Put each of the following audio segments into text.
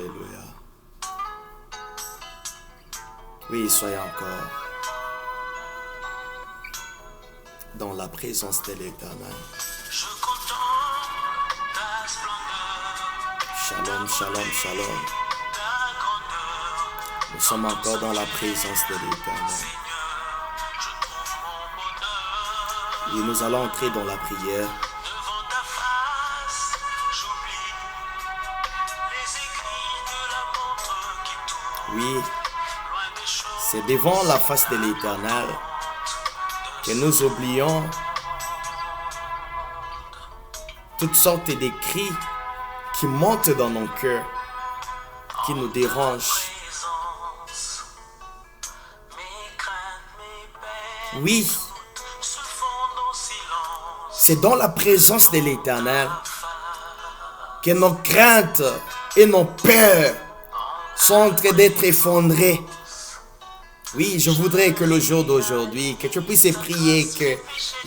Alléluia. Oui, soyez encore dans la présence de l'Éternel. Shalom, shalom, shalom. Nous sommes encore dans la présence de l'Éternel. Et nous allons entrer dans la prière. Oui, c'est devant la face de l'Éternel que nous oublions toutes sortes de cris qui montent dans nos cœurs, qui nous dérangent. Oui, c'est dans la présence de l'Éternel que nos craintes et nos peurs sont en train d'être effondrées. Oui, je voudrais que le jour d'aujourd'hui, que tu puisses prier que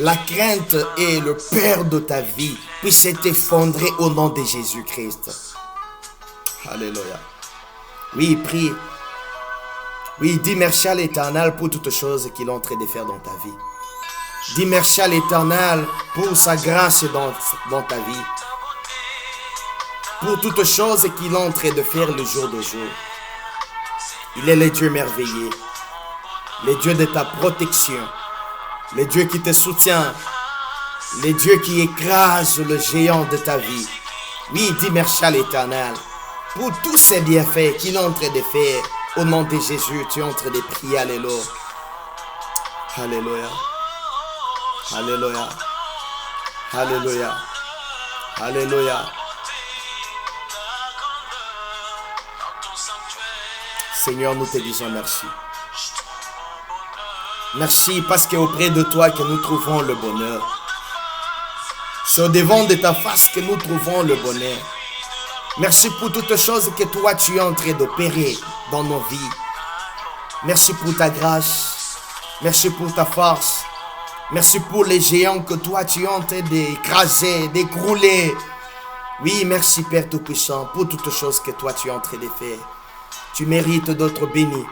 la crainte et le peur de ta vie puissent être effondrés au nom de Jésus-Christ. Alléluia. Oui, prie. Oui, dis merci à l'Éternel pour toutes choses qu'il est en train de faire dans ta vie. Dis merci à l'Éternel pour sa grâce dans ta vie. Pour toutes choses qu'il est en train de faire le jour de jour. Il est le Dieu merveilleux. Le Dieu de ta protection. Le Dieu qui te soutient. Le Dieu qui écrase le géant de ta vie. Oui, dis merci à l'Éternel pour tous ces bienfaits qu'il est en train de faire. Au nom de Jésus, tu es en train de prier. Alléluia. Alléluia. Alléluia. Alléluia. Alléluia. Seigneur, nous te disons merci. Merci parce qu'auprès de toi que nous trouvons le bonheur. C'est au devant de ta face que nous trouvons le bonheur. Merci pour toutes choses que toi tu es en train d'opérer dans nos vies. Merci pour ta grâce. Merci pour ta force. Merci pour les géants que toi tu es en train d'écraser, d'écrouler. Oui, merci Père Tout-Puissant pour toutes choses que toi tu es en train de faire. Tu mérites d'être béni.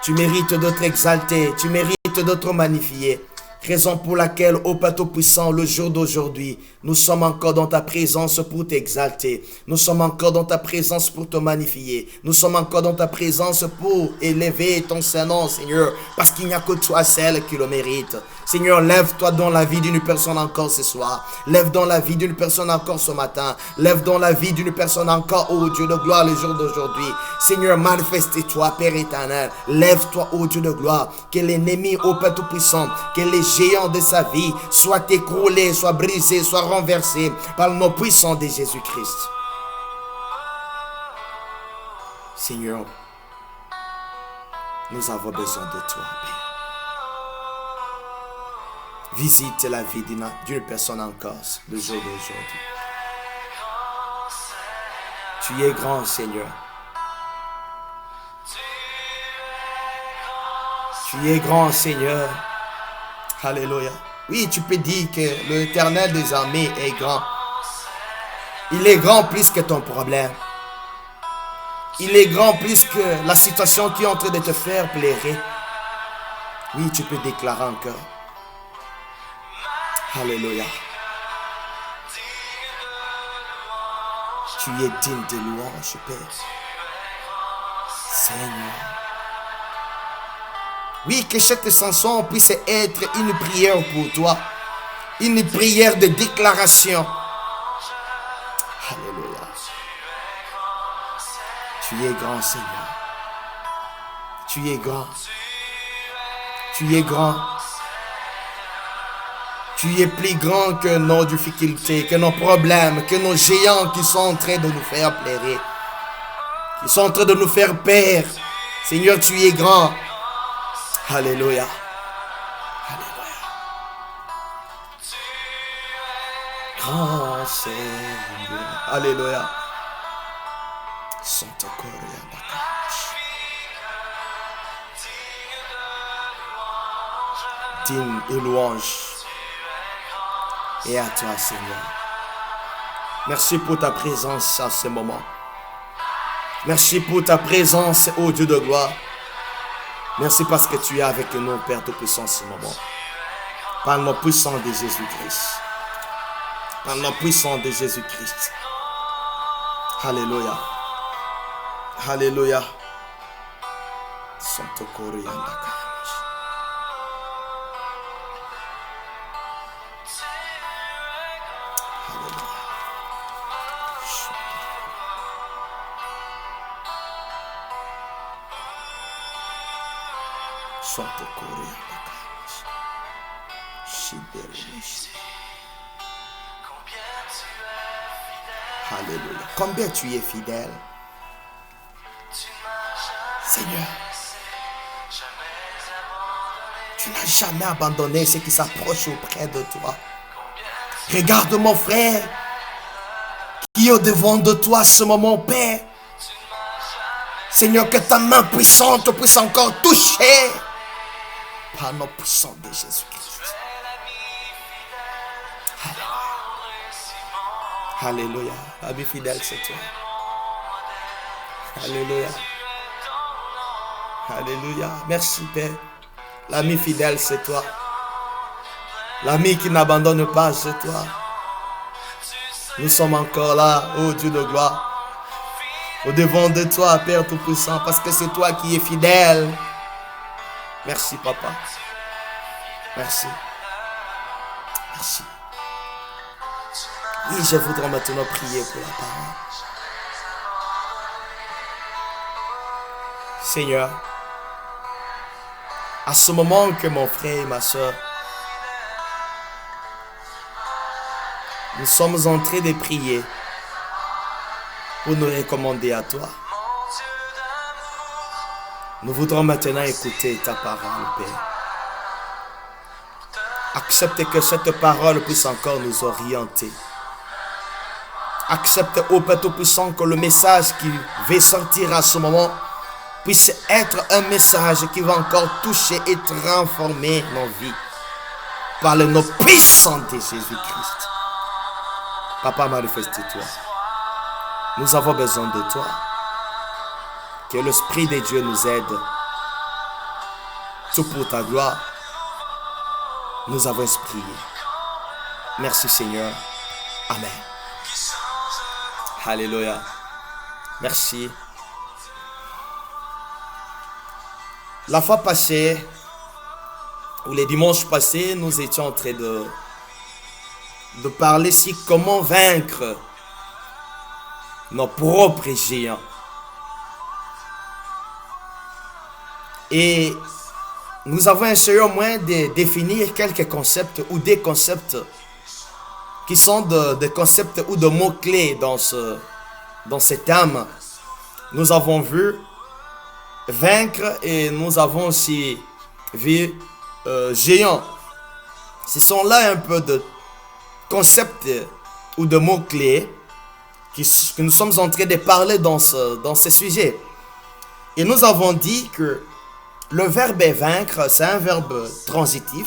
Tu mérites d'être exalté. Tu mérites d'être magnifié. Raison pour laquelle, ô Père Tout-Puissant, le jour d'aujourd'hui, nous sommes encore dans ta présence pour t'exalter. Nous sommes encore dans ta présence pour te magnifier. Nous sommes encore dans ta présence pour élever ton Saint-Nom, Seigneur, parce qu'il n'y a que toi seul qui le mérite. Seigneur, lève-toi dans la vie d'une personne encore ce soir. Lève dans la vie d'une personne encore ce matin. Lève dans la vie d'une personne encore, ô Dieu de gloire, le jour d'aujourd'hui. Seigneur, manifeste-toi, Père éternel. Lève-toi, ô Dieu de gloire. Que l'ennemi, ô Père Tout-Puissant, que les géants de sa vie soient écroulés, soient brisés, soient renversés par le nom puissant de Jésus-Christ. Seigneur, nous avons besoin de toi, Père. Visite la vie d'une personne encore le jour d'aujourd'hui. Tu es grand, Seigneur. Tu es grand, Seigneur. Alléluia. Oui, tu peux dire que l'Éternel des armées est grand. Il est grand plus que ton problème. Il est grand plus que la situation qui est en train de te faire pleurer. Oui, tu peux déclarer encore. Alléluia. Tu es digne de louange, Père. Seigneur. Oui, que cette chanson puisse être une prière pour toi. Une prière de déclaration. Alléluia. Tu es grand, Seigneur. Tu es grand. Tu es grand. Tu es plus grand que nos difficultés, que nos problèmes, que nos géants qui sont en train de nous faire pleurer, qui sont en train de nous faire peur. Seigneur, tu es grand. Alléluia. Alléluia. Grand Seigneur. Alléluia. Santo Coria Bakash. Digne et louange. Et à toi, Seigneur. Merci pour ta présence à ce moment. Merci pour ta présence, ô Dieu de gloire. Merci parce que tu es avec nous, Père Tout-Puissant, en ce moment. Par le nom puissant de Jésus-Christ. Par le nom puissant de Jésus-Christ. Alléluia. Alléluia. Santo Corianda. Santo Corianda. Alléluia. Combien tu es fidèle, Seigneur. Tu n'as jamais abandonné ceux qui s'approchent auprès de toi. Regarde mon frère qui est au devant de toi ce moment, Père. Seigneur, que ta main puissante puisse encore toucher par le nom puissant de Jésus-Christ. Alléluia. L'ami fidèle, c'est toi. Alléluia. Alléluia. Merci, Père. L'ami fidèle, c'est toi. L'ami qui n'abandonne pas, c'est toi. Nous sommes encore là, ô Dieu de gloire, au devant de toi, Père Tout-Puissant, parce que c'est toi qui es fidèle. Merci, Papa. Merci. Merci. Oui, je voudrais maintenant prier pour la parole. Seigneur, à ce moment que mon frère et ma soeur, nous sommes en train de prier pour nous recommander à toi. Nous voudrons maintenant écouter ta parole, Père. Accepte que cette parole puisse encore nous orienter. Accepte, ô Père Tout-Puissant, que le message qui va sortir à ce moment puisse être un message qui va encore toucher et transformer nos vies par le nom puissant de Jésus-Christ. Papa, manifeste-toi. Nous avons besoin de toi. Que l'Esprit de Dieu nous aide. Tout pour ta gloire. Nous avons prié. Merci Seigneur. Amen. Alléluia. Merci. La fois passée, ou les dimanches passés, nous étions en train de parler sur comment vaincre nos propres géants. Et nous avons essayé au moins de définir quelques concepts ou des concepts qui sont des concepts ou de mots-clés dans ce thème. Nous avons vu vaincre et nous avons aussi vu géant. Ce sont là un peu de concepts ou de mots-clés que nous sommes en train de parler dans ce sujet. Et nous avons dit que le verbe vaincre, c'est un verbe transitif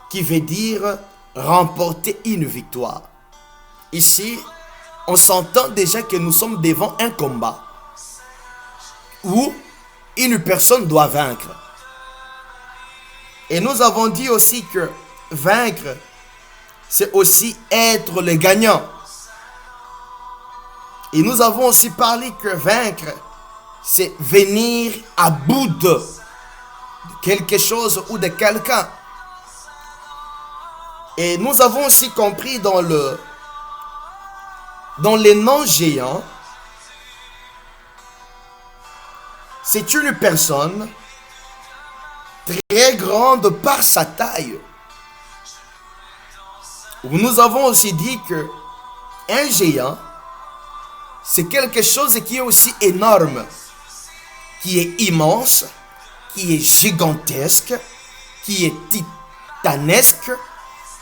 qui veut dire remporter une victoire. Ici, on s'entend déjà que nous sommes devant un combat où une personne doit vaincre. Et nous avons dit aussi que vaincre, c'est aussi être le gagnant. Et nous avons aussi parlé que vaincre, c'est venir à bout de quelque chose ou de quelqu'un. Et nous avons aussi compris dans les noms géants, c'est une personne très grande par sa taille. Nous avons aussi dit que un géant, c'est quelque chose qui est aussi énorme, qui est immense, qui est gigantesque, qui est titanesque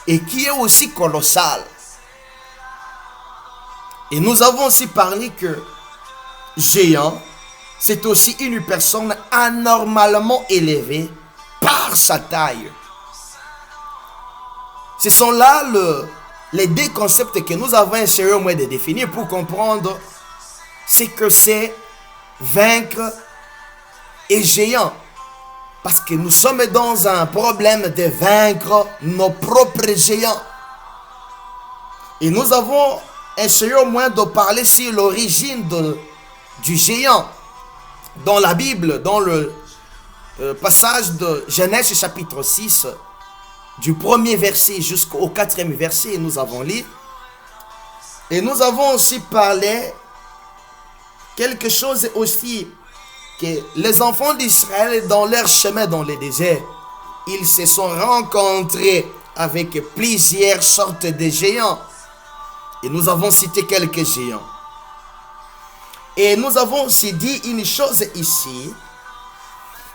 et qui est aussi colossal. Et nous avons aussi parlé que géant, c'est aussi une personne anormalement élevée par sa taille. Ce sont là les deux concepts que nous avons essayé au moins de définir pour comprendre ce que c'est vaincre les géants. Parce que nous sommes dans un problème de vaincre nos propres géants. Et nous avons essayé au moins de parler sur l'origine du géant dans la Bible, dans le passage de Genèse chapitre 6, du premier verset jusqu'au 4e verset, nous avons lu. Et nous avons aussi parlé quelque chose aussi, que les enfants d'Israël dans leur chemin dans le désert, ils se sont rencontrés avec plusieurs sortes de géants. Et nous avons cité quelques géants. Et nous avons aussi dit une chose ici,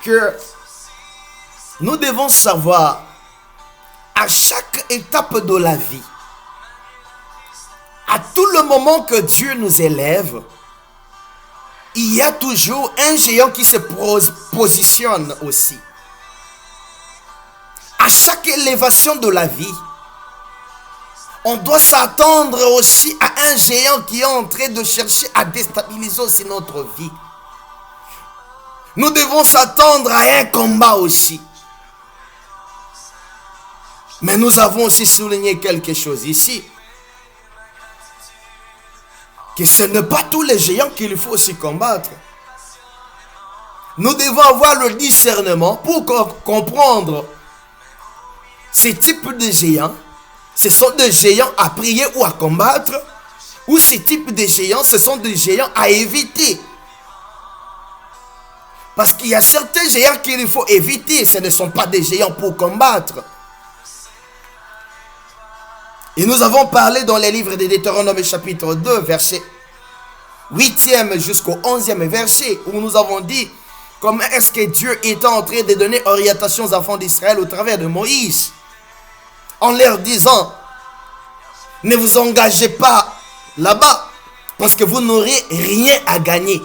que nous devons savoir, à chaque étape de la vie, à tout le moment que Dieu nous élève, il y a toujours un géant qui se positionne aussi. À chaque élévation de la vie, on doit s'attendre aussi à un géant qui est en train de chercher à déstabiliser aussi notre vie. Nous devons s'attendre à un combat aussi. Mais nous avons aussi souligné quelque chose ici. Que ce n'est pas tous les géants qu'il faut aussi combattre. Nous devons avoir le discernement pour comprendre ces types de géants. Ce sont des géants à prier ou à combattre. Ou ces types de géants, ce sont des géants à éviter. Parce qu'il y a certains géants qu'il faut éviter. Ce ne sont pas des géants pour combattre. Et nous avons parlé dans les livres de Deutéronome chapitre 2, verset 8e jusqu'au 11e verset, où nous avons dit comment est-ce que Dieu est en train de donner orientation aux enfants d'Israël au travers de Moïse. En leur disant, ne vous engagez pas là-bas, parce que vous n'aurez rien à gagner.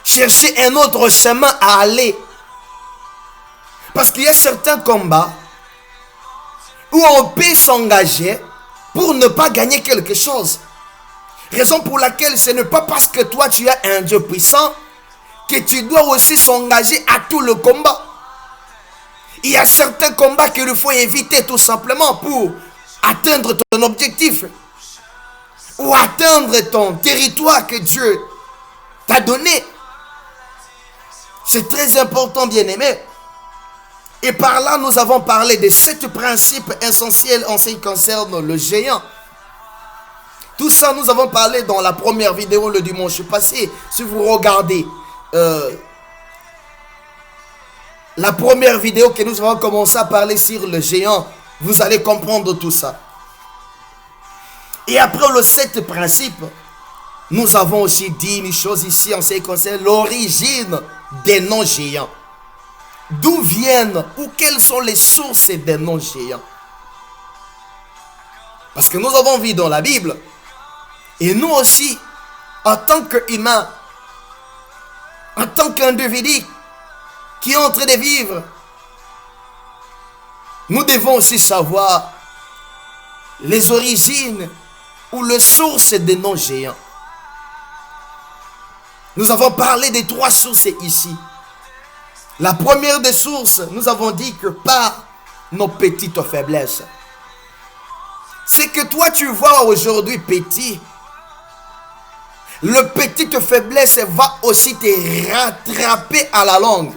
Cherchez un autre chemin à aller. Parce qu'il y a certains combats où on peut s'engager pour ne pas gagner quelque chose. Raison pour laquelle ce n'est pas parce que toi tu as un Dieu puissant que tu dois aussi s'engager à tout le combat. Il y a certains combats qu'il faut éviter tout simplement pour atteindre ton objectif ou atteindre ton territoire que Dieu t'a donné. C'est très important, bien-aimé. Et par là, nous avons parlé de 7 principes essentiels en ce qui concerne le géant. Tout ça, nous avons parlé dans la première vidéo le dimanche passé. Si vous regardez la première vidéo que nous avons commencé à parler sur le géant, vous allez comprendre tout ça. Et après le 7 principes, nous avons aussi dit une chose ici en ce qui concerne l'origine des noms géants. D'où viennent ou quelles sont les sources des noms géants? Parce que nous avons vu dans la Bible, et nous aussi, en tant qu'humains, en tant qu'individus qui est en train de vivre, nous devons aussi savoir les origines ou les sources des noms géants. Nous avons parlé des 3 sources ici. La première des sources, nous avons dit que par nos petites faiblesses. C'est que toi tu vois aujourd'hui petit. Le petite faiblesse va aussi te rattraper à la longue.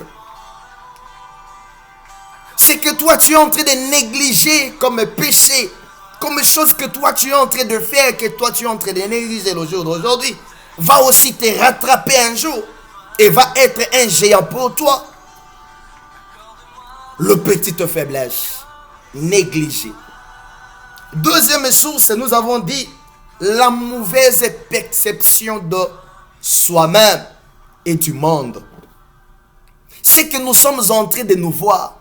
C'est que toi tu es en train de négliger comme péché, comme chose que toi tu es en train de faire, que toi tu es en train de négliger le jour d'aujourd'hui, va aussi te rattraper un jour et va être un géant pour toi. Le petite faiblesse, négligée. Deuxième source, nous avons dit la mauvaise perception de soi-même et du monde. C'est que nous sommes en train de nous voir.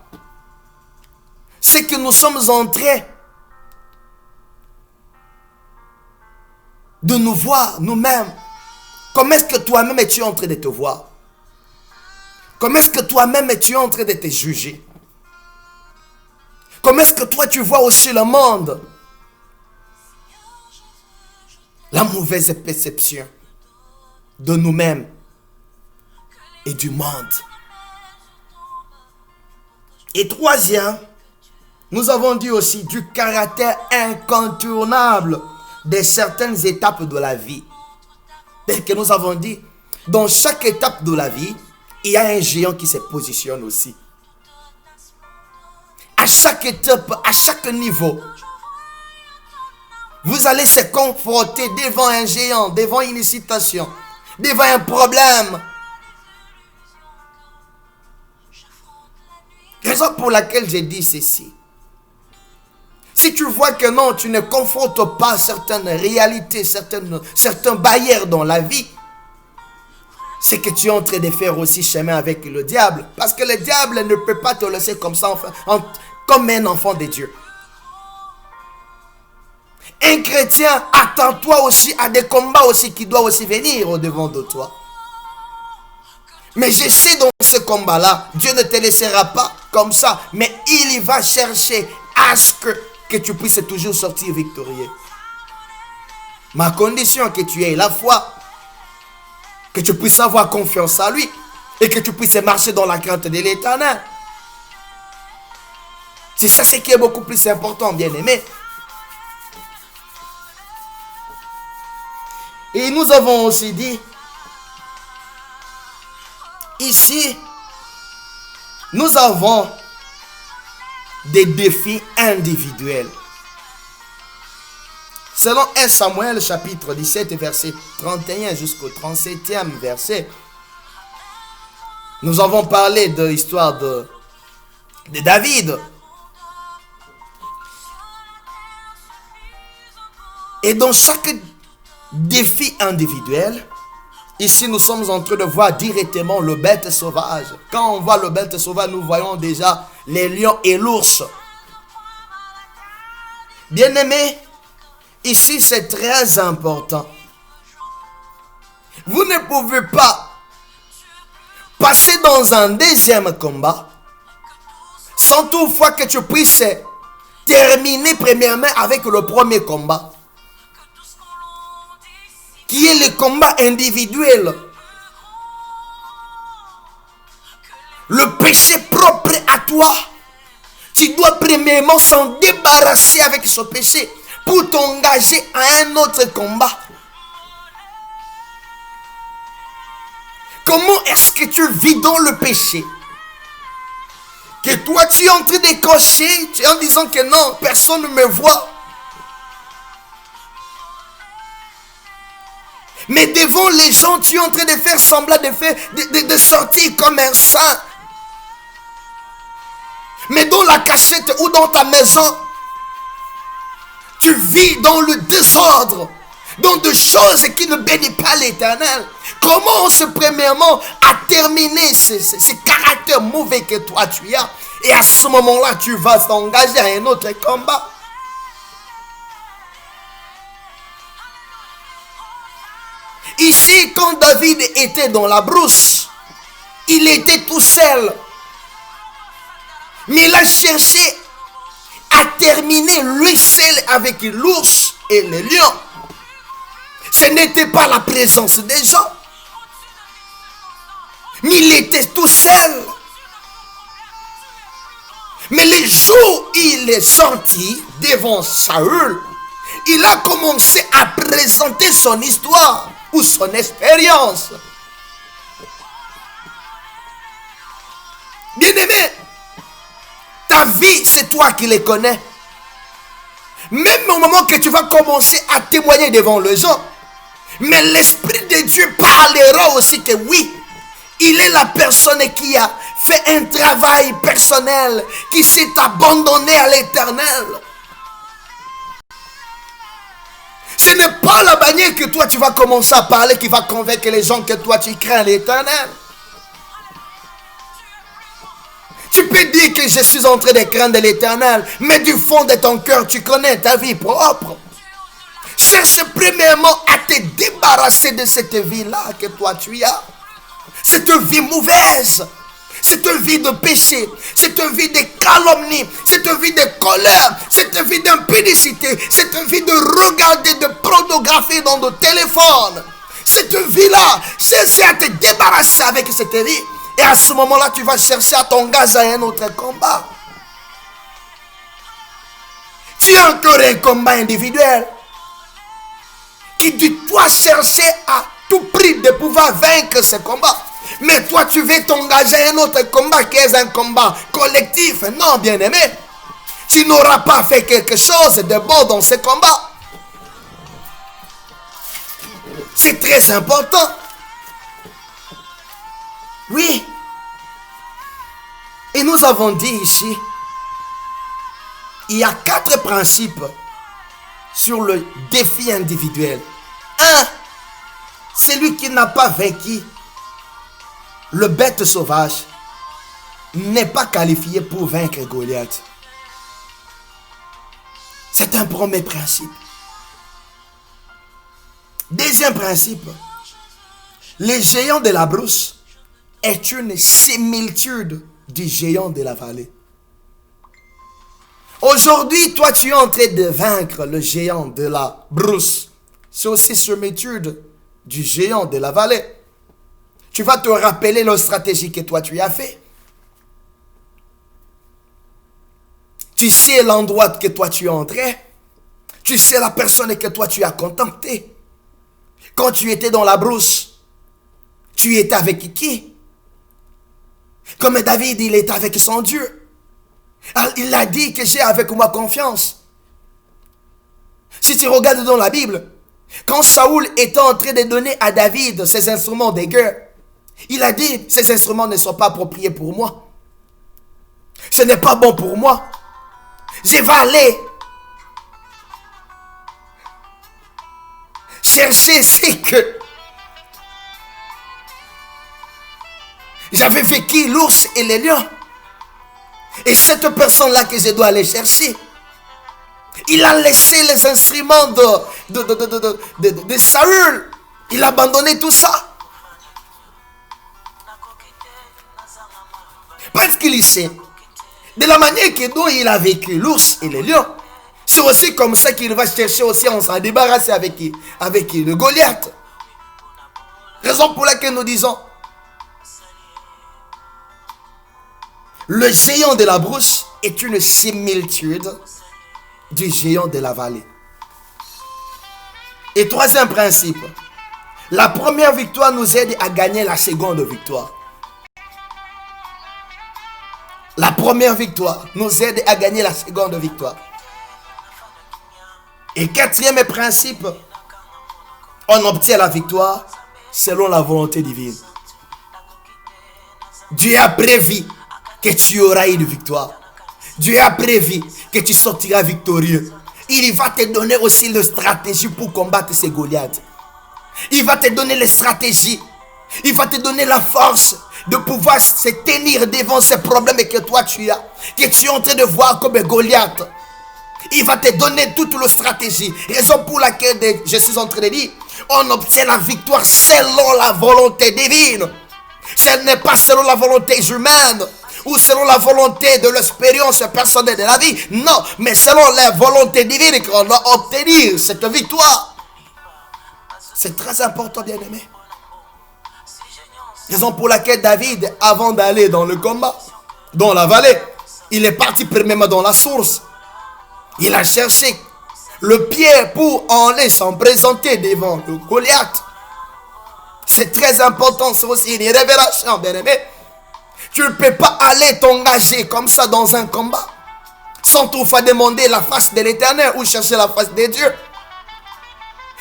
C'est que nous sommes en train de nous voir nous-mêmes. Comment est-ce que toi-même tu es en train de te voir? Comment est-ce que toi-même tu es en train de te juger? Comment est-ce que toi tu vois aussi le monde? La mauvaise perception. de nous-mêmes et du monde. Et troisième, nous avons dit aussi du caractère incontournable de certaines étapes de la vie. Tel que nous avons dit, dans chaque étape de la vie, il y a un géant qui se positionne aussi. À chaque étape, à chaque niveau, vous allez se confronter devant un géant, devant une situation, devant un problème. Raison pour laquelle j'ai dit ceci. Si tu vois que non, tu ne confrontes pas certaines réalités, certains barrières dans la vie, c'est que tu es en train de faire aussi chemin avec le diable. Parce que le diable ne peut pas te laisser comme ça, comme un enfant de Dieu. Un chrétien, attends-toi aussi à des combats aussi qui doivent aussi venir au devant de toi. Mais je sais dans ce combat-là, Dieu ne te laissera pas comme ça. Mais il va chercher à ce que tu puisses toujours sortir victorieux. Ma condition, que tu aies la foi, que tu puisses avoir confiance en lui et que tu puisses marcher dans la crainte de l'Éternel. C'est ça ce qui est beaucoup plus important, bien-aimé. Et nous avons aussi dit, ici, nous avons des défis individuels. Selon 1 Samuel chapitre 17 verset 31 jusqu'au 37e verset, nous avons parlé de l'histoire de David. Et dans chaque défi individuel, ici nous sommes en train de voir directement le bête sauvage. Quand on voit le bête sauvage, nous voyons déjà les lions et l'ours. Bien-aimés, ici c'est très important. Vous ne pouvez pas passer dans un deuxième combat sans toutefois que tu puisses terminer premièrement avec le premier combat, qui est le combat individuel. Le péché propre à toi, tu dois premièrement s'en débarrasser avec ce péché pour t'engager à un autre combat. Comment est-ce que tu vis dans le péché? Que toi tu es en train de cocher, tu es en disant que non, personne ne me voit. Mais devant les gens, tu es en train de faire semblant de sortir comme un saint. Mais dans la cachette ou dans ta maison, tu vis dans le désordre, dans des choses qui ne bénissent pas l'Éternel. Comment se premièrement à terminer ce caractère mauvais que toi tu as, et à ce moment-là tu vas t'engager à un autre combat? Ici, quand David était dans la brousse, il était tout seul. Mais il a cherché à terminer lui seul avec l'ours et le lion. Ce n'était pas la présence des gens. Mais il était tout seul. Mais le jour où il est sorti devant Saül, il a commencé à présenter son histoire ou son expérience. Bien-aimé, ta vie, c'est toi qui les connais. Même au moment que tu vas commencer à témoigner devant les gens, mais l'Esprit de Dieu parlera aussi que oui, il est la personne qui a fait un travail personnel, qui s'est abandonné à l'Éternel. Ce n'est pas la manière que toi tu vas commencer à parler qui va convaincre les gens que toi tu crains l'Éternel. Tu peux dire que je suis en train de craindre l'Éternel, mais du fond de ton cœur tu connais ta vie propre. Cherche premièrement à te débarrasser de cette vie-là que toi tu as. Cette vie mauvaise, cette vie de péché, cette vie de calomnie, cette vie de colère, cette vie d'impudicité, cette vie de regarder de pornographie dans le téléphone, Cette vie-là, cherche à te débarrasser avec cette vie. Et à ce moment-là, tu vas chercher à t'engager à un autre combat. Tu as encore un combat individuel qui doit chercher à tout prix de pouvoir vaincre ce combat. Mais toi, tu veux t'engager à un autre combat qui est un combat collectif. Non, bien-aimé. Tu n'auras pas fait quelque chose de bon dans ce combat. C'est très important. Oui. Et nous avons dit ici, il y a 4 principes sur le défi individuel. 1. Celui qui n'a pas vaincu le bête sauvage n'est pas qualifié pour vaincre Goliath. C'est un premier principe. Deuxième principe, le géant de la brousse est une similitude du géant de la vallée. Aujourd'hui, toi, tu es en train de vaincre le géant de la brousse. C'est aussi similitude du géant de la vallée. Tu vas te rappeler la stratégie que toi, tu as fait. Tu sais l'endroit que toi, tu es entré. Tu sais la personne que toi, tu as contactée. Quand tu étais dans la brousse, tu étais avec qui? Comme David, il était avec son Dieu. Il a dit que j'ai avec moi confiance. Si tu regardes dans la Bible, quand Saoul était en train de donner à David ses instruments de guerre, il a dit, ces instruments ne sont pas appropriés pour moi. Ce n'est pas bon pour moi. Je vais aller chercher ce que j'avais vécu, l'ours et les lions. Et cette personne-là que je dois aller chercher, il a laissé les instruments de Saül. Il a abandonné tout ça. Parce qu'il sait, de la manière dont il a vécu l'ours et les lions, c'est aussi comme ça qu'il va chercher aussi à s'en débarrasser avec le Goliath. Raison pour laquelle nous disons, le géant de la brousse est une similitude du géant de la vallée. Et troisième principe, la première victoire nous aide à gagner la seconde victoire. La première victoire nous aide à gagner la seconde victoire. Et quatrième principe, on obtient la victoire selon la volonté divine. Dieu a prévu que tu auras une victoire. Dieu a prévu que tu sortiras victorieux. Il va te donner aussi la stratégie pour combattre ces Goliaths. Il va te donner les stratégies. Il va te donner la force de pouvoir se tenir devant ces problèmes que toi tu as, que tu es en train de voir comme Goliath. Il va te donner toute la stratégie. Raison pour laquelle je suis en train de dire, on obtient la victoire selon la volonté divine. Ce n'est pas selon la volonté humaine ou selon la volonté de l'expérience personnelle de la vie. Non, mais selon la volonté divine qu'on doit obtenir cette victoire. C'est très important, bien-aimé. Raison pour laquelle David, avant d'aller dans le combat, dans la vallée, il est parti premièrement dans la source. Il a cherché le pied pour en aller s'en présenter devant le Goliath. C'est très important, c'est aussi une révélation, bien-aimé. Tu ne peux pas aller t'engager comme ça dans un combat sans toutefois demander la face de l'Éternel ou chercher la face de Dieu.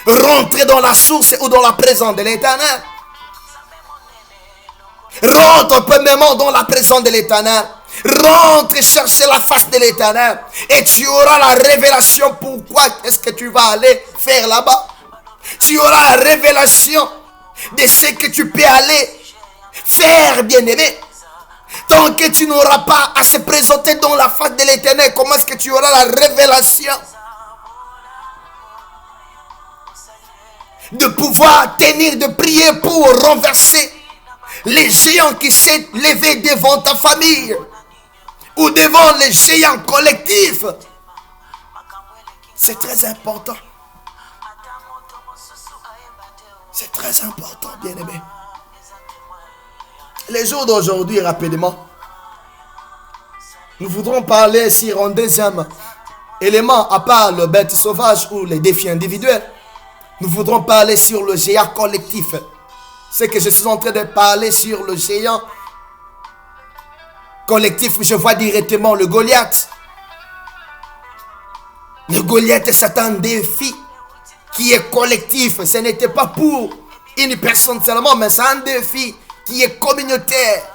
Rentrer dans la source ou dans la présence de l'Éternel. Rentre premièrement dans la présence de l'Éternel. Rentre chercher la face de l'Éternel. Et tu auras la révélation pourquoi est-ce que tu vas aller faire là-bas. Tu auras la révélation de ce que tu peux aller faire, bien-aimé. Tant que tu n'auras pas à se présenter dans la face de l'Éternel, comment est-ce que tu auras la révélation de pouvoir tenir, de prier pour renverser les géants qui s'est levé devant ta famille ou devant les géants collectifs? C'est très important. C'est très important, bien-aimé. Les jours d'aujourd'hui, rapidement, nous voudrons parler sur un deuxième élément, à part le bête sauvage ou les défis individuels. Nous voudrons parler sur le géant collectif. C'est que je suis en train de parler sur le géant collectif. Je vois directement le Goliath. Le Goliath, c'est un défi qui est collectif. Ce n'était pas pour une personne seulement, mais c'est un défi qui est communautaire.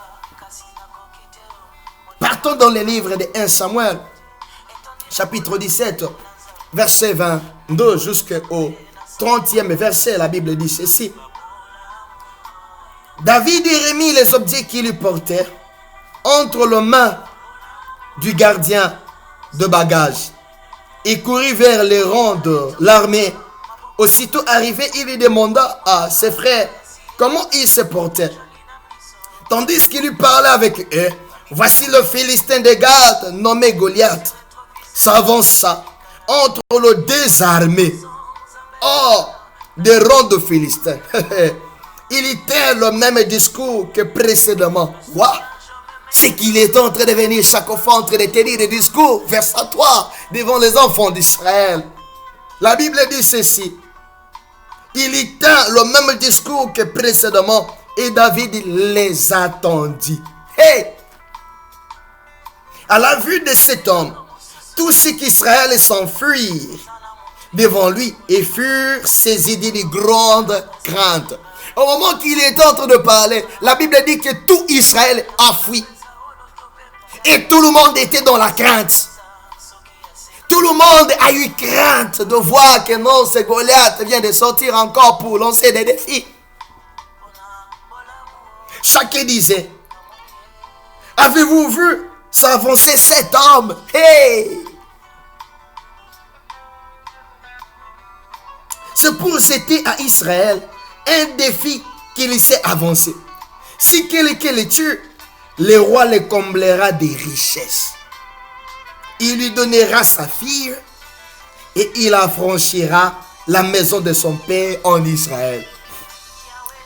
Partons dans les livres de 1 Samuel, chapitre 17, verset 22 jusqu'au 30e verset. La Bible dit ceci. David y remit les objets qu'il lui portait entre les mains du gardien de bagages. Il courut vers les rangs de l'armée. Aussitôt arrivé, il lui demanda à ses frères comment ils se portaient. Tandis qu'il lui parlait avec eux, voici le Philistin de Gath, nommé Goliath, s'avança entre les deux armées. Oh, des rangs de Philistins. Il y tint le même discours que précédemment. Wow. C'est qu'il est en train de venir chaque fois en train de tenir des discours versatoires devant les enfants d'Israël. La Bible dit ceci. Il y tint le même discours que précédemment et David les attendit. Hey! À la vue de cet homme, tous ceux qu'Israël s'enfuirent devant lui et furent saisis d'une grande crainte. Au moment qu'il est en train de parler, la Bible dit que tout Israël a fui. Et tout le monde était dans la crainte. Tout le monde a eu crainte de voir que non, ce Goliath vient de sortir encore pour lancer des défis. Chacun disait, avez-vous vu s'avancer cet homme? Hey! C'est pour c'était à Israël un défi qu'il s'est avancé. Si quelqu'un le tue, le roi le comblera des richesses. Il lui donnera sa fille et il affranchira la maison de son père en Israël.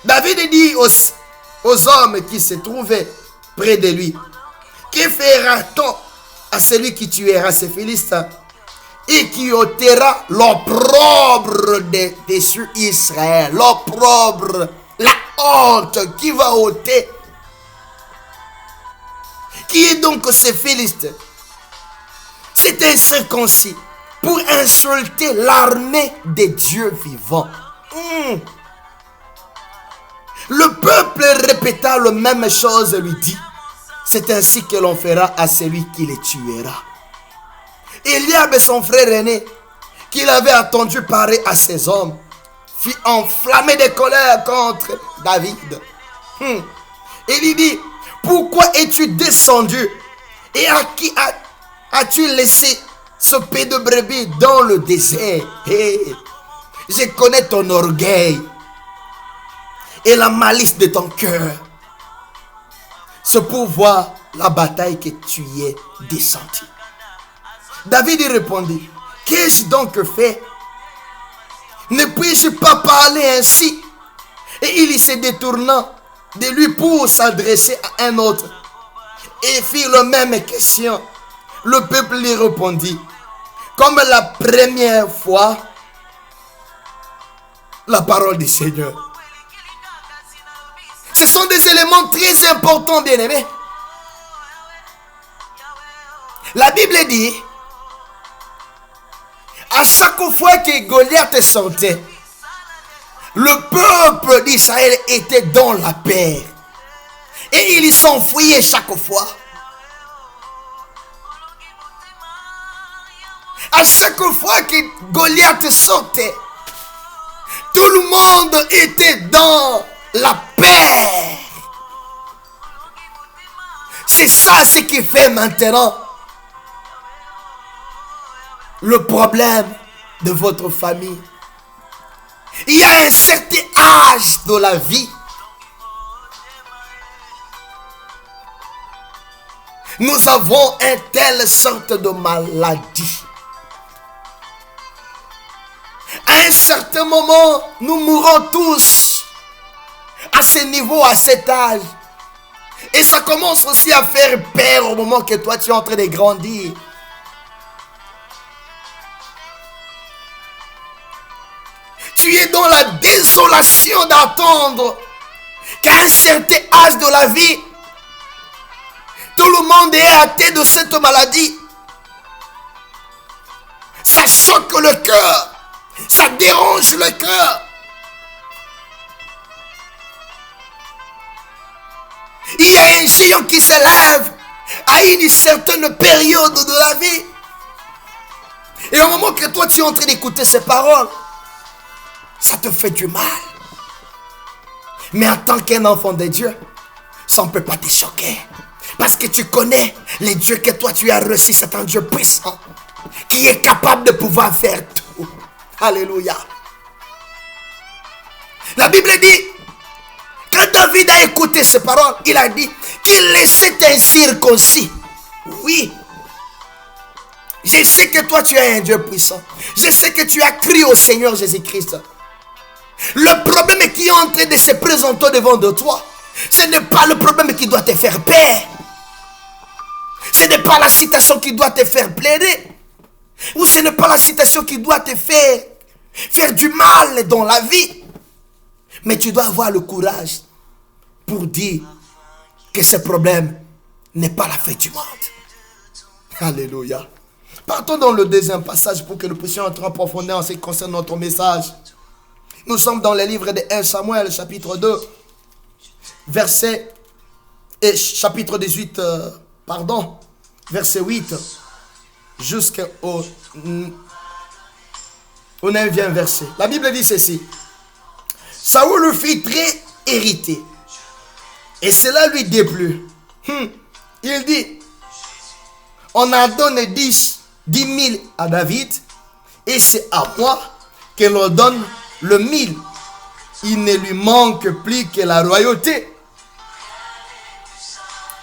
David dit aux hommes qui se trouvaient près de lui, que fera-t-on à celui qui tuera ces Philistins et qui ôtera l'opprobre de sur Israël? L'opprobre, la honte qui va ôter. Qui est donc ce Philistin? C'est un circoncis pour insulter l'armée des dieux vivants. Le peuple répéta la même chose lui dit, c'est ainsi que l'on fera à celui qui les tuera. Eliab, son frère aîné, qu'il avait attendu parler à ses hommes, fut enflammé de colère contre David. Il lui dit, pourquoi es-tu descendu et à qui as-tu laissé ce paix de brebis dans le désert? Hey, je connais ton orgueil et la malice de ton cœur. C'est pour voir la bataille que tu y es descendu. David répondit, qu'ai-je donc fait? Ne puis-je pas parler ainsi? Et il se détourna de lui pour s'adresser à un autre et fit la même question. Le peuple lui répondit, comme la première fois, la parole du Seigneur. Ce sont des éléments très importants, bien-aimés. La Bible dit, à chaque fois que Goliath sortait, le peuple d'Israël était dans la paix. Et ils s'enfuyaient chaque fois. À chaque fois que Goliath sortait, tout le monde était dans la paix. C'est ça ce qui fait maintenant le problème de votre famille. Il y a un certain âge de la vie. Nous avons une telle sorte de maladie. À un certain moment, nous mourrons tous. à ce niveau, à cet âge. Et ça commence aussi à faire peur au moment que toi tu es en train de grandir. Tu es dans la désolation d'attendre qu'à un certain âge de la vie, tout le monde est atteint de cette maladie. Ça choque le cœur. Ça dérange le cœur. Il y a un géant qui s'élève à une certaine période de la vie. Et au moment que toi tu es en train d'écouter ces paroles, ça te fait du mal. Mais en tant qu'un enfant de Dieu, ça ne peut pas te choquer. Parce que tu connais les dieux que toi tu as reçus. C'est un Dieu puissant qui est capable de pouvoir faire tout. Alléluia. La Bible dit, quand David a écouté ces paroles, il a dit qu'il laissait incirconcis. Oui. Je sais que toi tu es un Dieu puissant. Je sais que tu as cru au Seigneur Jésus-Christ. Le problème qui est en train de se présenter devant de toi, ce n'est pas le problème qui doit te faire peur. Ce n'est pas la situation qui doit te faire plaider. Ou ce n'est pas la situation qui doit te faire du mal dans la vie. Mais tu dois avoir le courage pour dire que ce problème n'est pas la fin du monde. Alléluia. Partons dans le deuxième passage pour que nous puissions entrer en profondeur en ce qui concerne notre message. Nous sommes dans le livre de 1 Samuel, chapitre 2, chapitre 18, verset 8, jusqu'au 9e verset. La Bible dit ceci. Saoul le fit très irrité, et cela lui déplut. Il dit, on a donné 10 000 à David, et c'est à moi que l'on donne le 1000. Il ne lui manque plus que la royauté.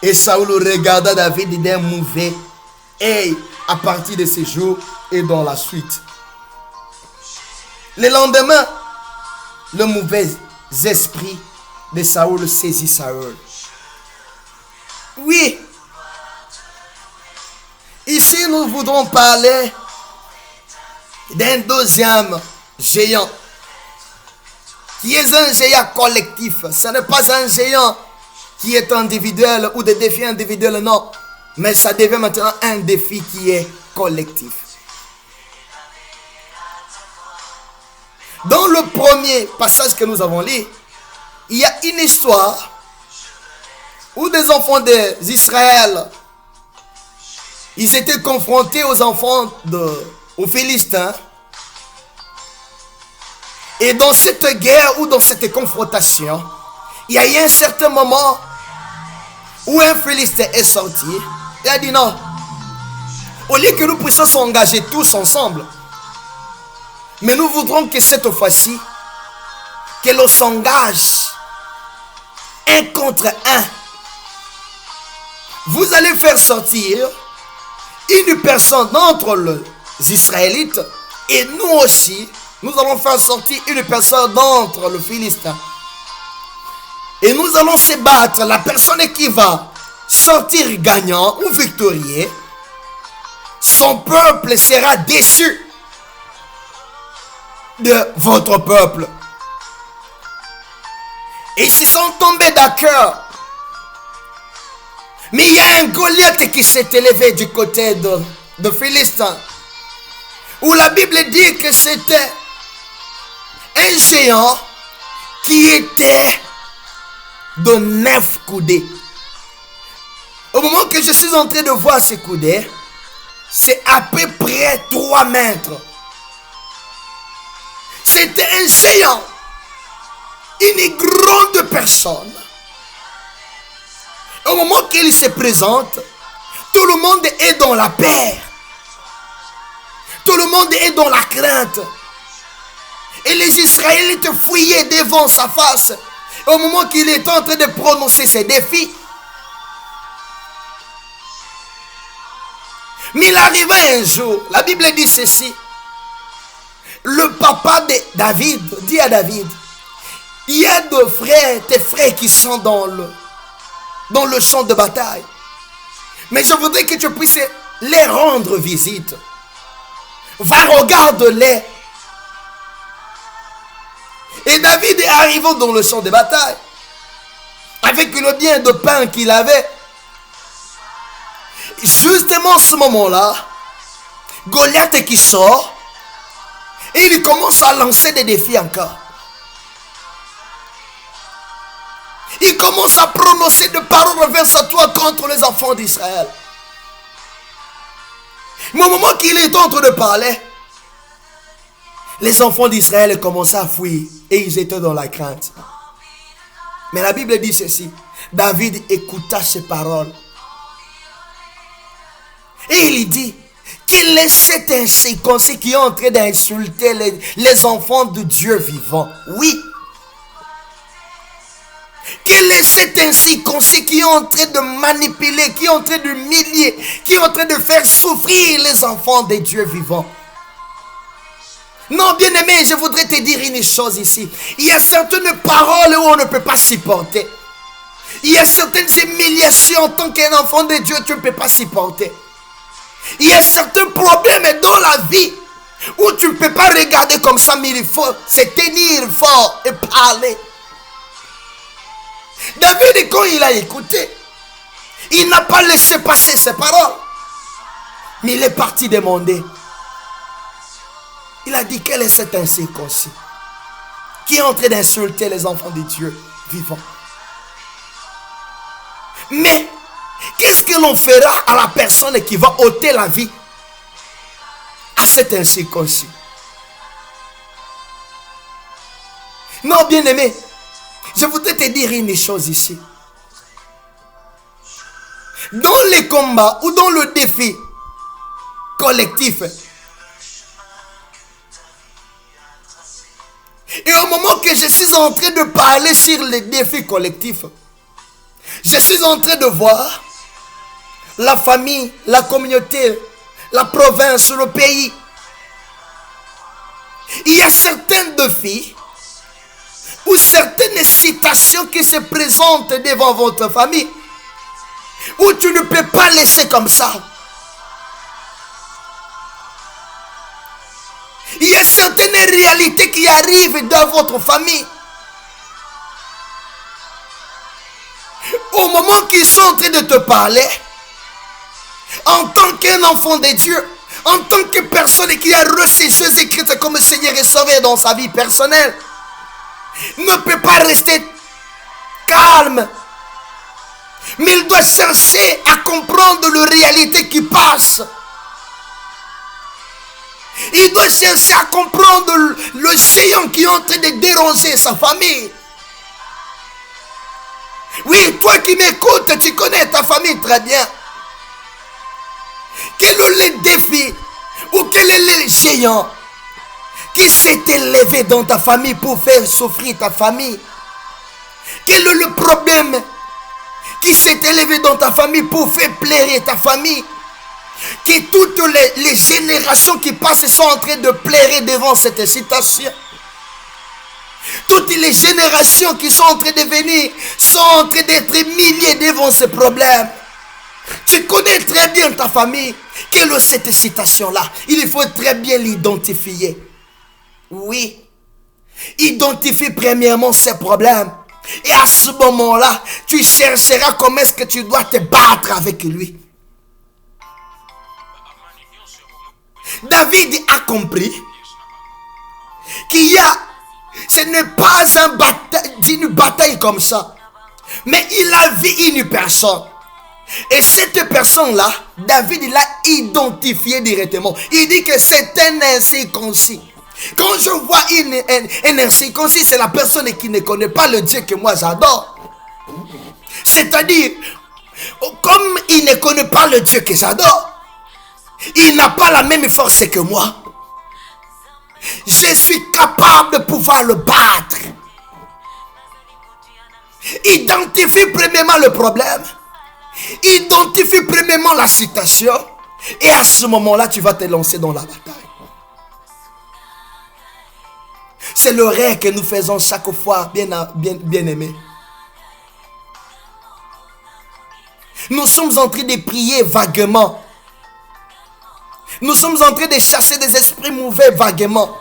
Et Saoul regarda David d'un mauvais œil à partir de ce jour et dans la suite. Le lendemain, le mauvais esprit de Saoul saisit Saül. Oui. Ici, nous voudrons parler d'un deuxième géant, qui est un géant collectif. Ce n'est pas un géant qui est individuel ou des défis individuels, non. Mais ça devient maintenant un défi qui est collectif. Dans le premier passage que nous avons lu, il y a une histoire où des enfants d'Israël, ils étaient confrontés aux Philistins. Et dans cette guerre ou dans cette confrontation, il y a eu un certain moment où un Philistin est sorti. Il a dit non. Au lieu que nous puissions s'engager tous ensemble, mais nous voudrons que cette fois-ci, que l'on s'engage un contre un. Vous allez faire sortir une personne d'entre les Israélites et nous aussi, nous allons faire sortir une personne d'entre les Philistins. Et nous allons se battre. La personne qui va sortir gagnant ou victorieux, son peuple sera déçu de votre peuple. Et ils se sont tombés d'accord. Mais il y a un Goliath qui s'est élevé du côté de Philistins, où la Bible dit que c'était un géant qui était de 9 coudées. Au moment que je suis en train de voir ces coudées, c'est à peu près 3 mètres. C'était un géant, une grande personne. Au moment qu'il se présente, tout le monde est dans la peur. Tout le monde est dans la crainte. Et les Israélites fuyaient devant sa face. Au moment qu'il est en train de prononcer ses défis. Mais il arrivait un jour, la Bible dit ceci. Le papa de David dit à David, Il y a tes frères qui sont dans le champ de bataille. Mais je voudrais que tu puisses les rendre visite. Va, regarde-les. Et David est arrivé dans le champ de bataille avec le bien de pain qu'il avait. Justement, ce moment-là, Goliath qui sort et il commence à lancer des défis encore. Il commence à prononcer des paroles vers toi contre les enfants d'Israël. Mais au moment qu'il est en train de parler, les enfants d'Israël commençaient à fuir et ils étaient dans la crainte. Mais la Bible dit ceci: David écouta ces paroles. Et il dit: quel est cet incirconcis qui est en train d'insulter les enfants de Dieu vivant? Oui. Quel est cet incirconcis qui est en train de manipuler, qui est en train d'humilier, qui est en train de faire souffrir les enfants des dieux vivants? Non, bien-aimé, je voudrais te dire une chose ici. Il y a certaines paroles où on ne peut pas supporter. Il y a certaines humiliations en tant qu'un enfant de Dieu, tu ne peux pas supporter. Il y a certains problèmes dans la vie où tu ne peux pas regarder comme ça, mais il faut se tenir fort et parler. David, quand il a écouté, il n'a pas laissé passer ses paroles, mais il est parti demander. Il a dit: quel est cet incirconcis qui est en train d'insulter les enfants de Dieu vivants? Mais qu'est-ce que l'on fera à la personne qui va ôter la vie à cet incirconcis? Non, bien-aimé, je voudrais te dire une chose ici. Dans les combats ou dans le défi collectif, et au moment que je suis en train de parler sur les défis collectifs, je suis en train de voir la famille, la communauté, la province, le pays. Il y a certains défis ou certaines situations qui se présentent devant votre famille où tu ne peux pas laisser comme ça. Il y a certaines réalités qui arrivent dans votre famille. Au moment qu'ils sont en train de te parler, en tant qu'un enfant de Dieu, en tant que personne qui a reçu Jésus-Christ comme Seigneur et Sauveur dans sa vie personnelle, ne peut pas rester calme. Mais il doit chercher à comprendre la réalité qui passe. Il doit chercher à comprendre le géant qui est en train de déranger sa famille. Oui, toi qui m'écoutes, tu connais ta famille très bien. Quel est le défi ou quel est le géant qui s'est élevé dans ta famille pour faire souffrir ta famille? Quel est le problème qui s'est élevé dans ta famille pour faire pleurer ta famille? Que toutes les générations qui passent sont en train de pleurer devant cette situation. Toutes les générations qui sont en train de venir sont en train d'être humiliées devant ce problème. Tu connais très bien ta famille. Quelle est cette situation-là? Il faut très bien l'identifier. Oui. Identifie premièrement ces problèmes. Et à ce moment-là, tu chercheras comment est-ce que tu dois te battre avec lui. David a compris qu'il y a, ce n'est pas une bataille comme ça, mais il a vu une personne. Et cette personne-là, David l'a identifié directement. Il dit que c'est un incirconcis. Quand je vois un incirconcis, c'est la personne qui ne connaît pas le Dieu que moi j'adore. C'est-à-dire, comme il ne connaît pas le Dieu que j'adore, il n'a pas la même force que moi. Je suis capable de pouvoir le battre. Identifie premièrement le problème. Identifie premièrement la situation. Et à ce moment-là, tu vas te lancer dans la bataille. C'est l'erreur que nous faisons chaque fois, bien aimé. Nous sommes en train de prier vaguement. Nous sommes en train de chasser des esprits mauvais vaguement.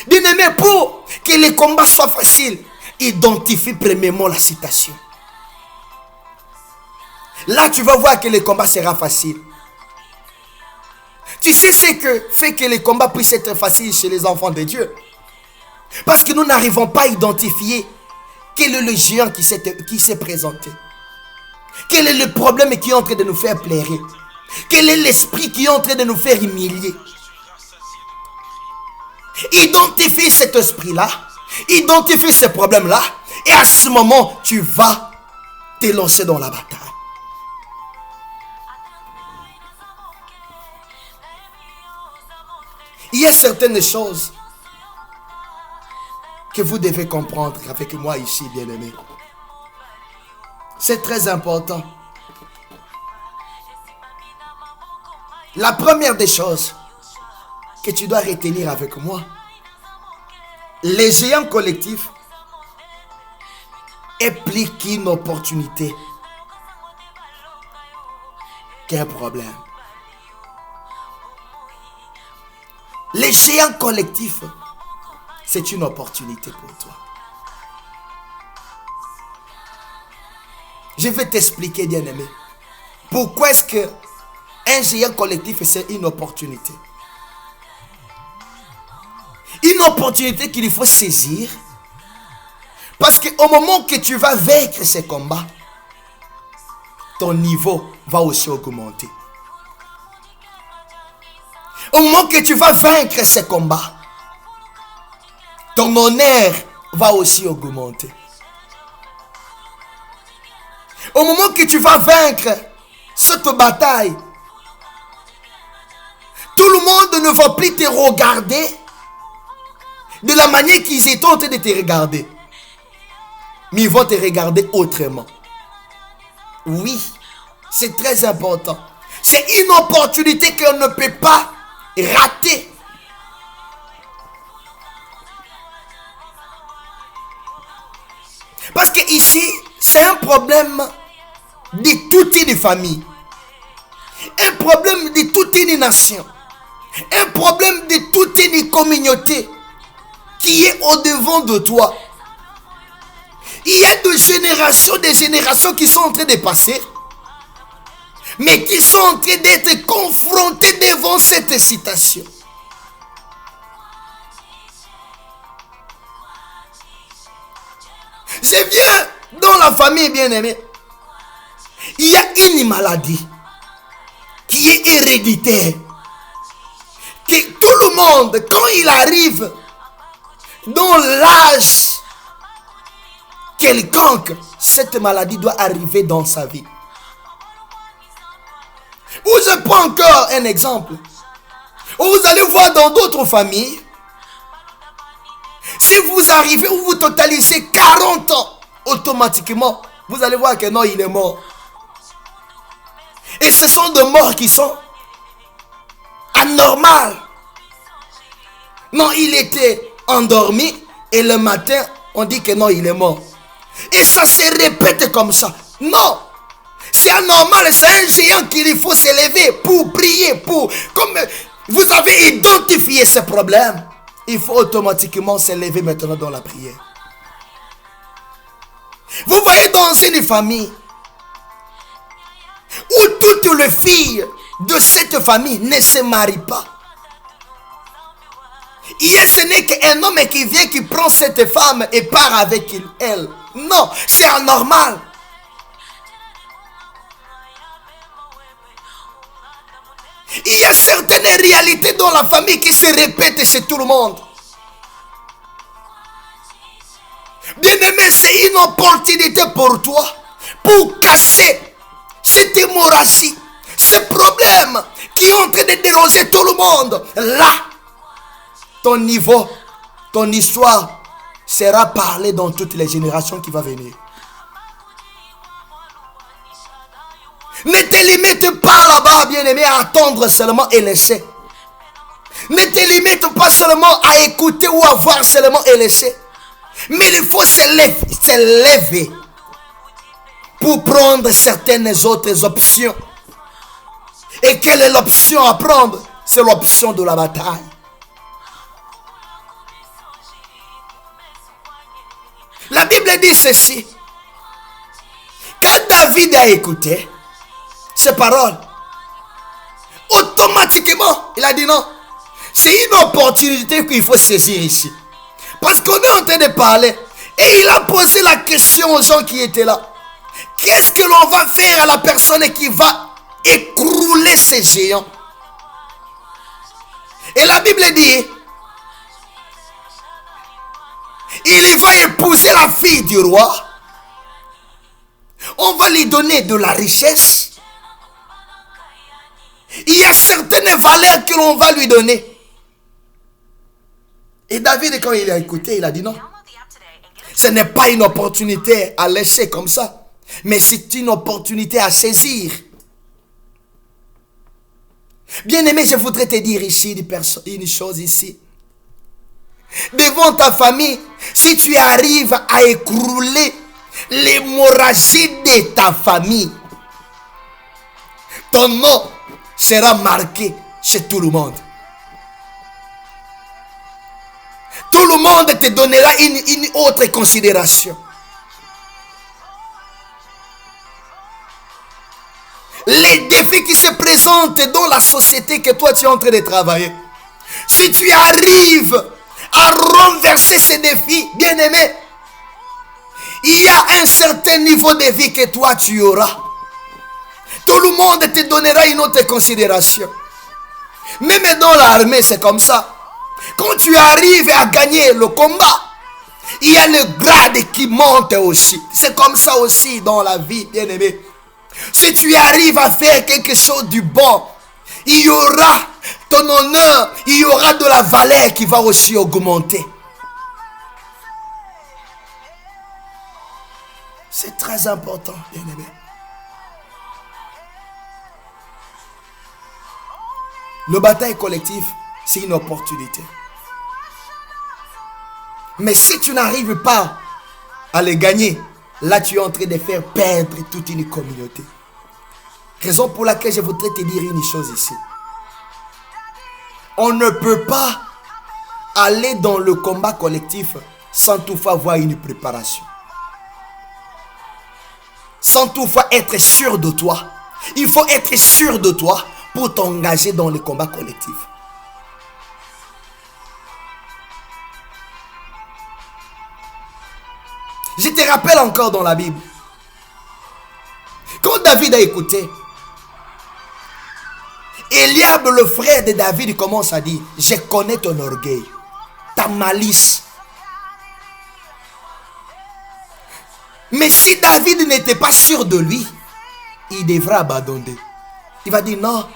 Bien aimé, pour que les combats soient faciles, identifie premièrement la citation. Là, tu vas voir que le combat sera facile. Tu sais ce que fait que les combats puissent être faciles chez les enfants de Dieu? Parce que nous n'arrivons pas à identifier quel est le géant qui s'est présenté. Quel est le problème qui est en train de nous faire pleurer? Quel est l'esprit qui est en train de nous faire humilier? Identifie cet esprit-là. Identifie ce problème-là. Et à ce moment, tu vas te lancer dans la bataille. Il y a certaines choses que vous devez comprendre avec moi ici, bien-aimés. C'est très important. La première des choses que tu dois retenir avec moi, les géants collectifs est plus qu'une opportunité qu'un problème. Les géants collectifs, c'est une opportunité pour toi. Je vais t'expliquer, bien-aimé. Pourquoi est-ce que un géant collectif, c'est une opportunité? Une opportunité qu'il faut saisir. Parce qu'au moment que tu vas vaincre ces combats, ton niveau va aussi augmenter. Au moment que tu vas vaincre ces combats, ton honneur va aussi augmenter. Au moment que tu vas vaincre cette bataille, tout le monde ne va plus te regarder de la manière qu'ils étaient en train de te regarder. Mais ils vont te regarder autrement. Oui, c'est très important. C'est une opportunité qu'on ne peut pas rater. Parce que ici, c'est un problème de toute une famille. Un problème de toute une nation. Un problème de toute une communauté qui est au-devant de toi. Il y a des générations qui sont en train de passer, mais qui sont en train d'être confrontées devant cette citation. Je viens dans la famille bien-aimée. Il y a une maladie qui est héréditaire. Que tout le monde, quand il arrive dans l'âge quelconque, cette maladie doit arriver dans sa vie. Ou je prends encore un exemple. Vous allez voir dans d'autres familles, si vous arrivez ou vous totalisez 40 ans, automatiquement, vous allez voir que non, il est mort. Et ce sont des morts qui sont anormales. Non, il était endormi et le matin, on dit que non, il est mort. Et ça se répète comme ça. Non, c'est anormal, c'est un géant qu'il faut s'élever pour prier, comme vous avez identifié ce problème, il faut automatiquement s'élever maintenant dans la prière. Vous voyez dans une famille où toutes les filles de cette famille ne se marient pas. Et ce n'est qu'un homme qui vient, qui prend cette femme et part avec elle. Non, c'est anormal. Il y a certaines réalités dans la famille qui se répètent chez tout le monde. Bien-aimé, c'est une opportunité pour toi pour casser cette hémorragie, ce problème qui est en train de déloger tout le monde. Là, ton niveau, ton histoire sera parlée dans toutes les générations qui vont venir. Ne te limite pas là-bas, bien-aimé, à attendre seulement et laisser. Ne te limite pas seulement à écouter ou à voir seulement et laisser. Mais il faut s'élever pour prendre certaines autres options. Et quelle est l'option à prendre? C'est l'option de la bataille. La Bible dit ceci. Quand David a écouté ces paroles, automatiquement, il a dit non. C'est une opportunité qu'il faut saisir ici. Parce qu'on est en train de parler. Et il a posé la question aux gens qui étaient là. Qu'est-ce que l'on va faire à la personne qui va écrouler ces géants? Et la Bible dit, il va épouser la fille du roi. On va lui donner de la richesse. Il y a certaines valeurs que l'on va lui donner. Et David, quand il a écouté, il a dit non. Ce n'est pas une opportunité à laisser comme ça. Mais c'est une opportunité à saisir. Bien-aimé, je voudrais te dire ici une chose ici. Devant ta famille, si tu arrives à écrouler l'hémorragie de ta famille, ton nom sera marqué chez tout le monde. Tout le monde te donnera une autre considération. Les défis qui se présentent dans la société que toi tu es en train de travailler, si tu arrives à renverser ces défis, bien-aimé, il y a un certain niveau de vie que toi tu auras. Tout le monde te donnera une autre considération. Même dans l'armée, c'est comme ça. Quand tu arrives à gagner le combat, il y a le grade qui monte aussi. C'est comme ça aussi dans la vie, bien-aimé. Si tu arrives à faire quelque chose du bon, il y aura ton honneur, il y aura de la valeur qui va aussi augmenter. C'est très important, bien-aimé. Le bataille collectif, c'est une opportunité. Mais si tu n'arrives pas à le gagner, là tu es en train de faire perdre toute une communauté. Raison pour laquelle je voudrais te dire une chose ici. On ne peut pas aller dans le combat collectif sans toutefois avoir une préparation. Sans toutefois être sûr de toi. Il faut être sûr de toi pour t'engager dans le combat collectif. Je te rappelle encore dans la Bible. Quand David a écouté, Eliab, le frère de David, commence à dire, je connais ton orgueil, ta malice. Mais si David n'était pas sûr de lui, il devrait abandonner. Il va dire, non,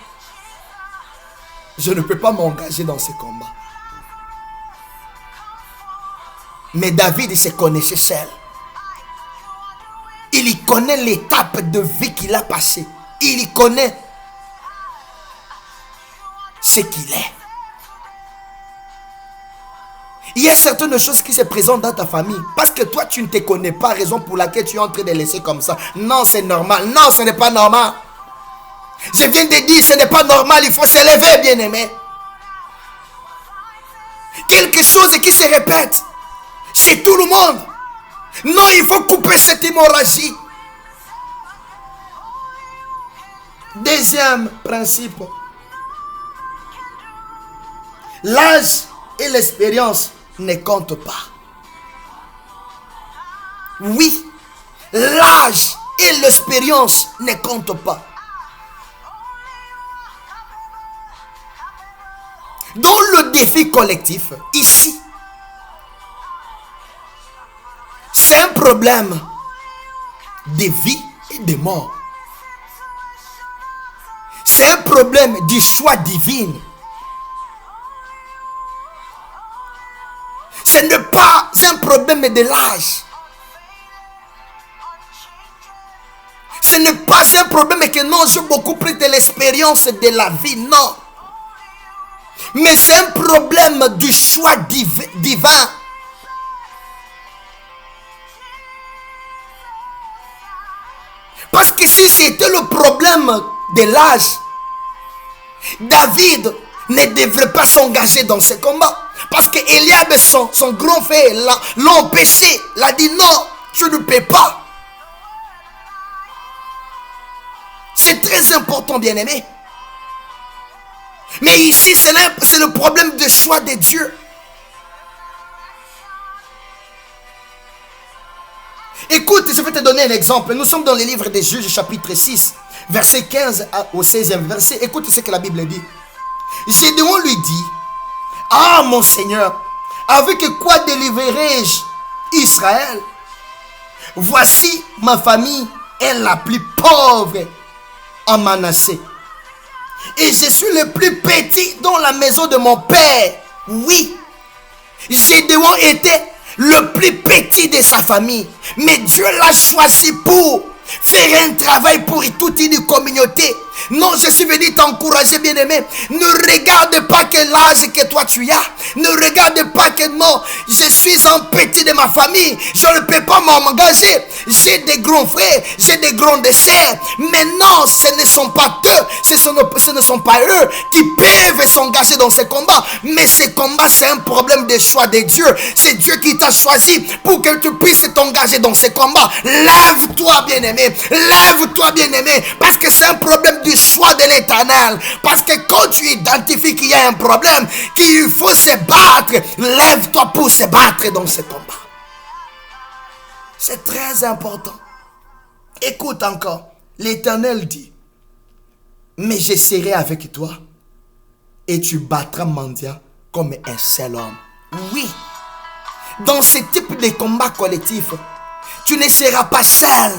je ne peux pas m'engager dans ce combat. Mais David se connaissait seul. Il y connaît l'étape de vie qu'il a passée. Il y connaît ce qu'il est. Il y a certaines choses qui se présentent dans ta famille. Parce que toi, tu ne te connais pas, raison pour laquelle tu es en train de laisser comme ça. Non, c'est normal. Non, ce n'est pas normal. Je viens de dire, ce n'est pas normal. Il faut s'élever, bien-aimé. Quelque chose qui se répète chez tout le monde. Non, il faut couper cette hémorragie. Deuxième principe. L'âge et l'expérience ne comptent pas. Oui, l'âge et l'expérience ne comptent pas. Dans le défi collectif, ici, c'est un problème de vie et de mort. C'est un problème du choix divin. Ce n'est pas un problème de l'âge. Ce n'est pas un problème que non, j'ai beaucoup pris de l'expérience de la vie, non. Mais c'est un problème du choix divin. Parce que si c'était le problème de l'âge, David ne devrait pas s'engager dans ce combat. Parce que Eliab, son grand frère, l'a empêché. L'a dit non, tu ne peux pas. C'est très important, bien-aimé. Mais ici, c'est le problème de choix de Dieu. Écoute, je vais te donner un exemple. Nous sommes dans le livre des Juges, chapitre 6, verset 15 au 16e verset. Écoute ce que la Bible dit. Gédéon lui dit, ah mon Seigneur, avec quoi délivrerai-je Israël? Voici ma famille est la plus pauvre en Manassé. Et je suis le plus petit dans la maison de mon père. Oui, Gédéon était le plus petit de sa famille. Mais Dieu l'a choisi pour faire un travail pour toute une communauté. Non, je suis venu t'encourager, bien-aimé. Ne regarde pas que l'âge que toi tu as. Ne regarde pas que non, je suis un petit de ma famille. Je ne peux pas m'engager. J'ai des grands frères, j'ai des grandes sœurs. Mais non, ce ne sont pas eux. Ce ne sont pas eux qui peuvent s'engager dans ce combat. Mais ce combat, c'est un problème de choix de Dieu. C'est Dieu qui t'a choisi pour que tu puisses t'engager dans ce combat. Lève-toi, bien-aimé. Lève-toi, bien-aimé. Parce que c'est un problème du choix de l'Éternel. Parce que quand tu identifies qu'il y a un problème, qu'il faut se battre, lève-toi pour se battre dans ce combat. C'est très important. Écoute encore. L'Éternel dit, mais je serai avec toi et tu battras Mandia comme un seul homme. Oui. Dans ce type de combat collectif, tu ne seras pas seul,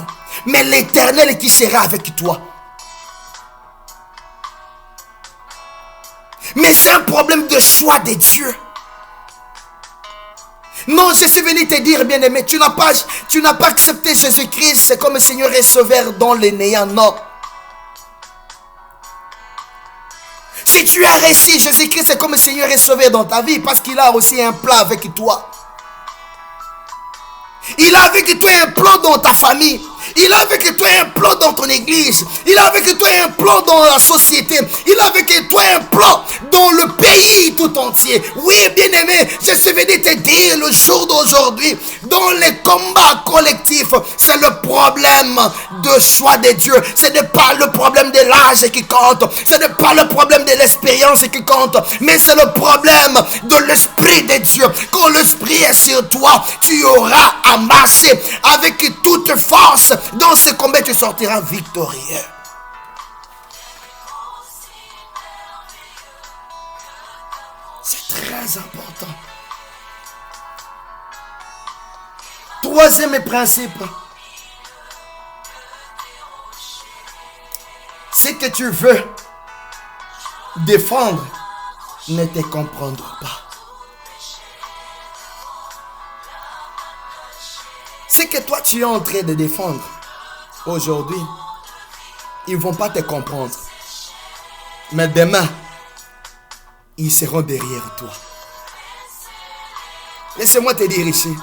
mais l'Éternel qui sera avec toi. Mais c'est un problème de choix de Dieu. Non, je suis venu te dire, bien-aimé, tu n'as pas accepté Jésus-Christ comme Seigneur et Sauveur dans le néant, non. Si tu as reçu Jésus-Christ comme Seigneur et Sauveur dans ta vie, parce qu'il a aussi un plan avec toi. Il a avec toi un plan dans ta famille. Il a avec toi un plan dans ton église. Il a avec toi un plan dans la société. Il a avec toi un plan dans le pays tout entier. Oui, bien-aimé, je suis venu te dire le jour d'aujourd'hui, dans les combats collectifs, c'est le problème de choix de Dieu. Ce n'est pas le problème de l'âge qui compte. Ce n'est pas le problème de l'expérience qui compte. Mais c'est le problème de l'Esprit de Dieu. Quand l'Esprit est sur toi, tu auras à marcher avec toute force. Dans ce combat, tu sortiras victorieux. C'est très important. Troisième principe. Ce que tu veux défendre ne te comprendra pas. Ce que toi tu es en train de défendre aujourd'hui, ils ne vont pas te comprendre. Mais demain, ils seront derrière toi. Laissez-moi te dire ici.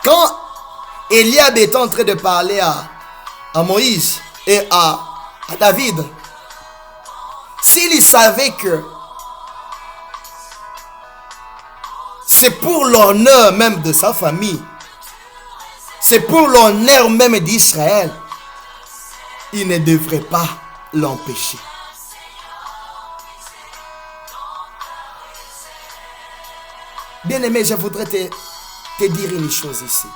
Quand Eliab était en train de parler à Moïse et à David, s'il savait que c'est pour l'honneur même de sa famille, c'est pour l'honneur même d'Israël, il ne devrait pas l'empêcher. Bien-aimé, je voudrais te dire une chose ici.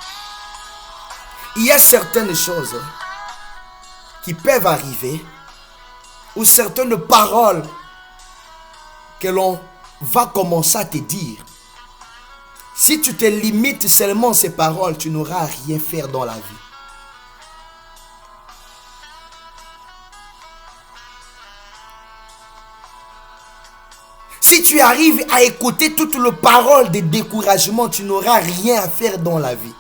Il y a certaines choses qui peuvent arriver, ou certaines paroles que l'on va commencer à te dire. Si tu te limites seulement ces paroles, tu n'auras rien à faire dans la vie. Si tu arrives à écouter toutes les paroles de découragement, tu n'auras rien à faire dans la vie.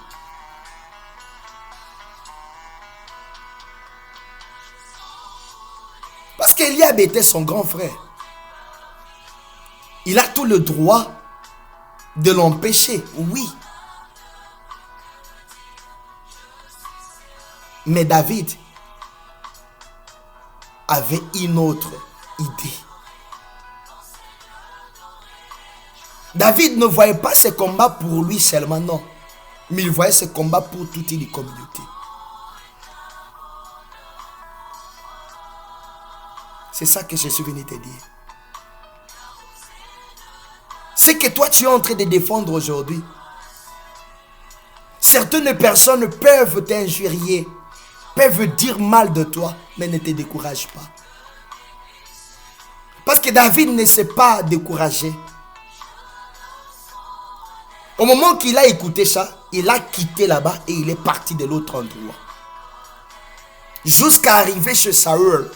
Parce qu'Eliab était son grand frère. Il a tout le droit de l'empêcher, oui. Mais David avait une autre idée. David ne voyait pas ce combat pour lui seulement, non. Mais il voyait ce combat pour toute une communauté. C'est ça que je suis venu te dire. Ce que toi tu es en train de défendre aujourd'hui, certaines personnes peuvent t'injurier, peuvent dire mal de toi, mais ne te décourage pas. Parce que David ne s'est pas découragé. Au moment qu'il a écouté ça, il a quitté là-bas et il est parti de l'autre endroit. Jusqu'à arriver chez Saül.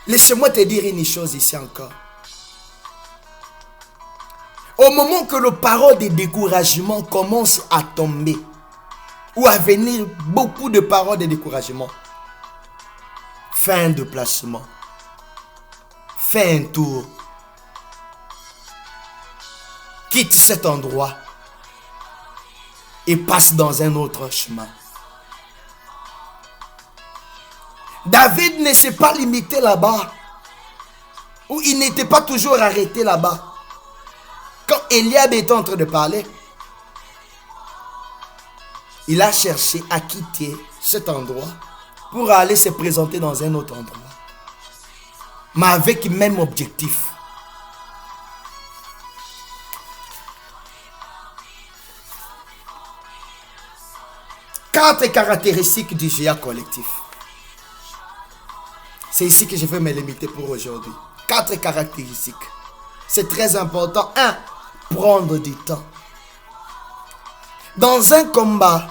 Laisse-moi te dire une chose ici encore. Au moment que le parole de découragement commence à tomber, ou à venir beaucoup de paroles de découragement, fais un déplacement. Fais un tour. Quitte cet endroit et passe dans un autre chemin. David ne s'est pas limité là-bas. Ou il n'était pas toujours arrêté là-bas. Quand Eliab était en train de parler, il a cherché à quitter cet endroit pour aller se présenter dans un autre endroit. Mais avec le même objectif. Quatre caractéristiques du géant collectif. C'est ici que je vais me limiter pour aujourd'hui. 4 caractéristiques. C'est très important. 1. Prendre du temps. Dans un combat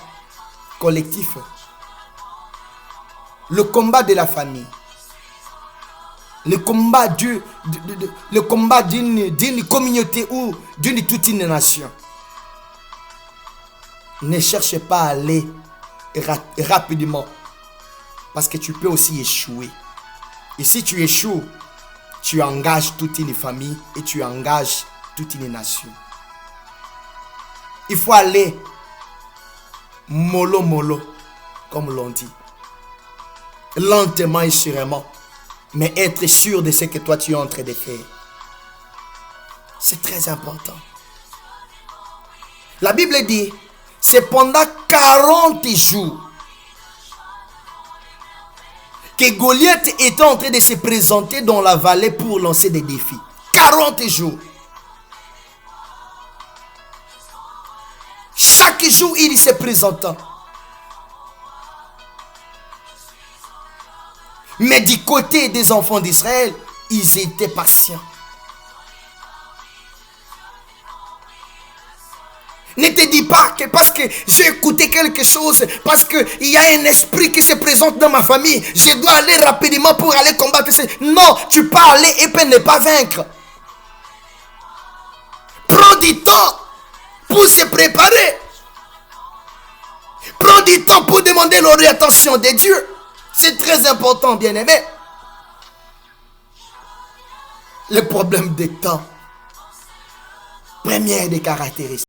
collectif, le combat de la famille, le combat d'une communauté ou d'une toute une nation, ne cherche pas à aller rapidement, parce que tu peux aussi échouer. Et si tu échoues, tu engages toute une famille et tu engages toute une nation. Il faut aller mollo mollo, comme l'on dit, lentement et sûrement, mais être sûr de ce que toi tu es en train de faire. C'est très important. La Bible dit, c'est pendant 40 jours que Goliath était en train de se présenter dans la vallée pour lancer des défis. 40 jours. Chaque jour, il se présentait. Mais du côté des enfants d'Israël, ils étaient patients. Ne te dis pas que parce que j'ai écouté quelque chose, parce qu'il y a un esprit qui se présente dans ma famille, je dois aller rapidement pour aller combattre. Non, tu peux aller et puis ne pas vaincre. Prends du temps pour se préparer. Prends du temps pour demander l'orientation de Dieu. C'est très important, bien-aimé. Le problème des temps. Première des caractéristiques.